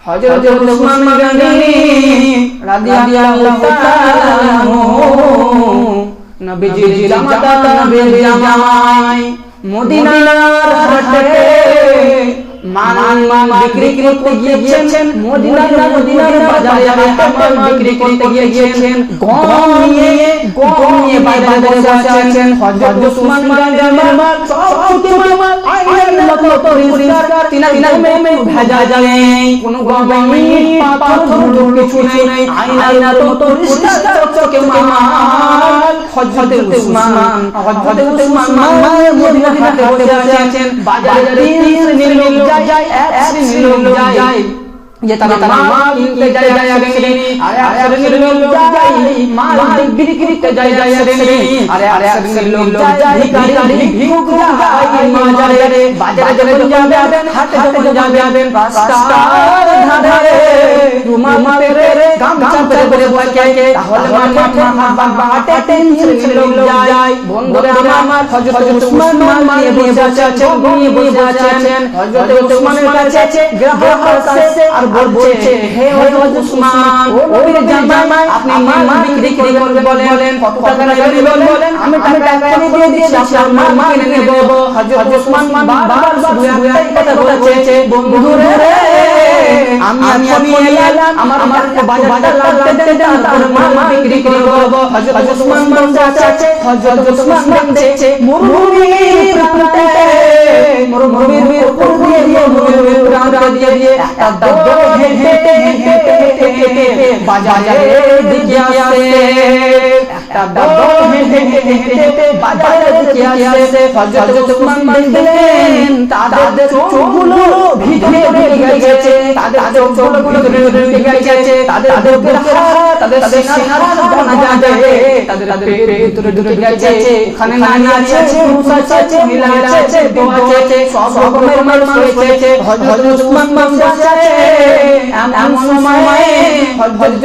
হযরত উসমান গনি রাদিয়াল্লাহু তাআলা আনহু নবীজির জামাই মদিনার হাটে মান বিক্রি করতে গিয়েছেন মদিনার বাজারে মাল বিক্রি করতে গিয়েছেন গম নিয়ে বাজারে বসে আছেন হযরত উসমান গনি মাল সবচেয়ে মাল আইনের মতো পরিষ্কার তিনার মে ভেজা যায় কোনো গম নেই পাথর কিছু নেই আইনের মতো পরিষ্কার চকচকে মাল হযরত উসমান মদিনার হাটে বসে আছেন বাজারে তিন লোক যায় এক লোক যায় ये तारा माल किनते जाया श्रेणी अरे लोग जाय माल बिक्री करते जाया श्रेणी अरे लोग जाय भिखारी भिख जाय बाजारे चले जाबेन हाटे चले जाबेन रास्तार ধারে রুমাল পেরে গামছা পেরে বসে তাহলে মাঠে তিন লোক যায় বন্ধুরা আমার হযরত উসমান নিয়ে বসে আছেন হযরত উসমানের কাছে গ্রাহক আসছে আর বলছে হে হযরত উসমান ও নবীর জামাই আপনি মাল বিক্রি করবেন বলেন কত টাকা নেবেন বলেন আমি টাকা দিয়ে দিয়েছি আপনার মাল কিনে নেব হযরত উসমান বারবার শুধু একটাই কথা বলছে বন্ধুরে আমি এলাম আমার বাজারটা লাগতে দেন তারপর মাল বিক্রি করব হযরত উসমান বলছে হযরত উসমান দেখছে মরুভূমির প্রান্তে মরুভূমির উপর দিয়ে প্রান্ত দিয়ে একটা হেঁটে বাজারের দিকে আসে একটা হেঁটে বাজারের দিকে আসে হযরত উসমান দেখলেন তাদের চোখগুলো ভিতরে ঢুকে গেছে তাদের চোখগুলো ভিতরে ঢুকে গেছে তাদের তাদের সিনার বোনা যায় তাদের ভিতরে ঢুকে গেছে ওখানে নারী আছে পুরুষ আছে মহিলা আছে বিধবা আছে সব রকমের মানুষ রয়েছে হযরত উসমান বলছে এমন সময়ে হযরত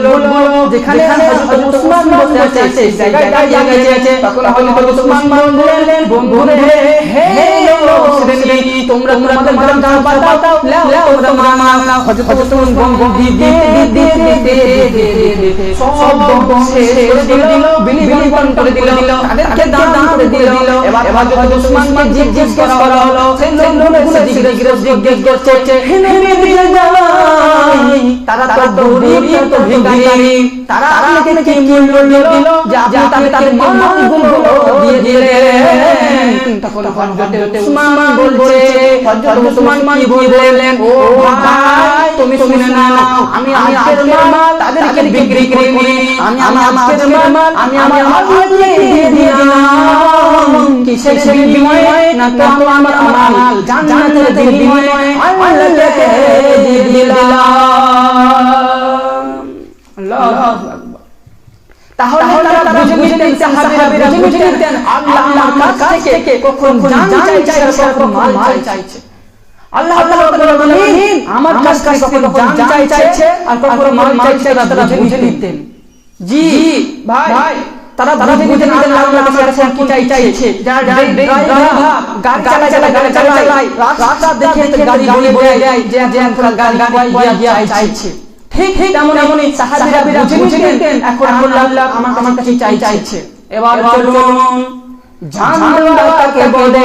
বলল যেখানে হযরত উসমান বসে আছে সেই জায়গায় গিয়েছে তখন হযরত উসমান বললেন বন্ধুরে হে লোক শ্রেণী তোমরা তোমাদের মাল বাতাও লাও তোমরা মাল হযরত উসমান দিতে সব দম শেষ করে দিল বিলি করে দিল তাদেরকে দান করে দিল এবার হযরত উসমানকে জিজ্ঞেস করা হলো সেই লোকগুলো জিজ্ঞেস করছে হে নবীর জামাই তারা তো গরীব তো ভিখারি তারা আপনাকে কি মূল্য দিল যে আপনি তাদের মালগুলো দিয়ে দিলেন তখন হযরত উসমান বলছে হযরত উসমান কি বললেন ও ভাই তুমি শুনে নাও আমি আজকের মাল তাদেরকে বিক্রি করিনি আমি আজকের মাল আমি আমার মালকে দিয়ে দিলাম কিসের বিনিময়ে না তো আমার মাল জান্নাতের বিনিময়ে আল্লাহকে দিয়ে দিলাম আল্লাহু আকবার তাহলে তারা বুঝে নিতেন সাহাবীরা বুঝে নিতেন আল্লাহ আমার কাছ থেকে কখন জান চাইছে কখন মাল চাইছে আল্লাহ রাব্বুল আলামিন আমার কাছ থেকে কখন জান চাইছে আর কখন মাল চাইছে তারা বুঝে নিতেন জি ভাই তারা বুঝে নিতেন আল্লাহ কাছে কি চাইছে যারা ড্রাইভার গাড়ি চালায় রাস্তা দেখে গাড়ি বলে দেয় যে গাড়ি চাইছে ঠিক তেমনই সাহাবীরা বুঝে নিতেন এখন আল্লাহ আমার কাছে চাইছে এবার চলুন জান দেওয়াকে বলে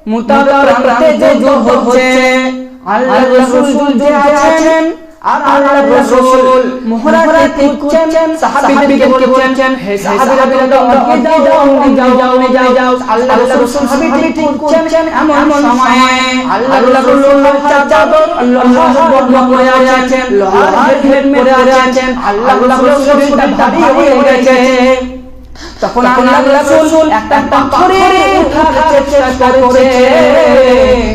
মুতাবারাতে যে হচ্ছে আল্লাহর রাসূল যে আছেন আর আল্লাহর রাসূল মোহরাতে দিচ্ছেন সাহাবীদেরকে বলছেন হে সাহাবীরা যাও আল্লাহর রাসূল সাহাবীদেরকে দিচ্ছেন এমন সময়ে আল্লাহর রাসূল চাদর আল্লাহু আকবার পড়ে আছেন লোহার হেলমেট পরে আছেন আল্লাহর রাসূল শরীরটা ভারী হয়ে গেছে তখন আল্লাহর রাসূল একটা পাথরে উঠার চেষ্টা করেছে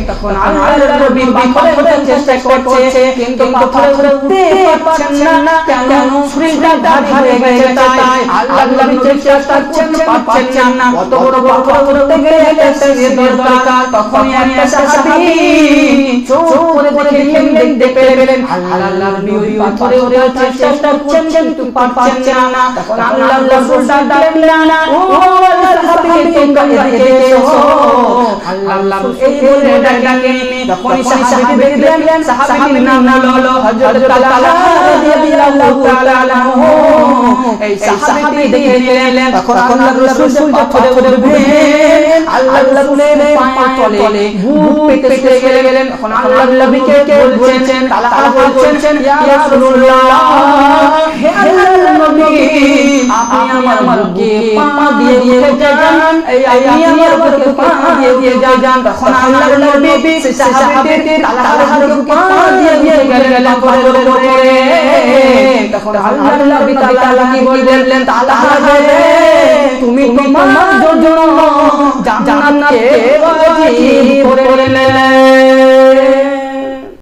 তখন তখন আল্লাহর নবী পাথরে চেষ্টা করছে কিন্তু পাথরে উঠতে পারছেন না কেন শরীরটা ভারী হয়ে গেছে তাই আল্লাহর নবী চেষ্টা করছেন পারছেন না কত বড় পাথর উঠতে গেলে সে দরকার তখন একটা সাহাবী চোখ করে দেখতে পেলেন আল্লাহর নবী পাথরে ওঠার চেষ্টা করছেন কিন্তু পারছেন না তখন আল্লাহর রাসূল ডাকলেন না ও সাহাবী তোমরা এদিকে এসো আল্লাহর এই বলে ডাকলেন তখন সাহাবী দেখলেন সাহাবীর নাম হলো হযরত তালহা রাদিয়াল্লাহু তাআলা আনহু এই সাহাবী দেখলেন তখন আল্লাহর রাসূল পাথরে উঠবেন আল্লাহর রাসূলের পায়ের তলে বুক পেতে গেলেন তখন আল্লাহর নবীকে বলছেন তালহা বলছেন ইয়া রাসূলুল্লাহ হে আল্লাহর নবী আপনি আমার বুকে পা দিয়ে যান এই আমি আমার বুকে পা দিয়ে যান তখন আল্লাহর নবী সেই সাহাবীকে তালহার বুকে পা দিয়ে গেলেন পাথরের উপরে তখন আল্লাহর নবী তালহাকে বললেন তালহা রে তুমি তোমার জন্য জান্নাতে ওয়াজিব করে নিলে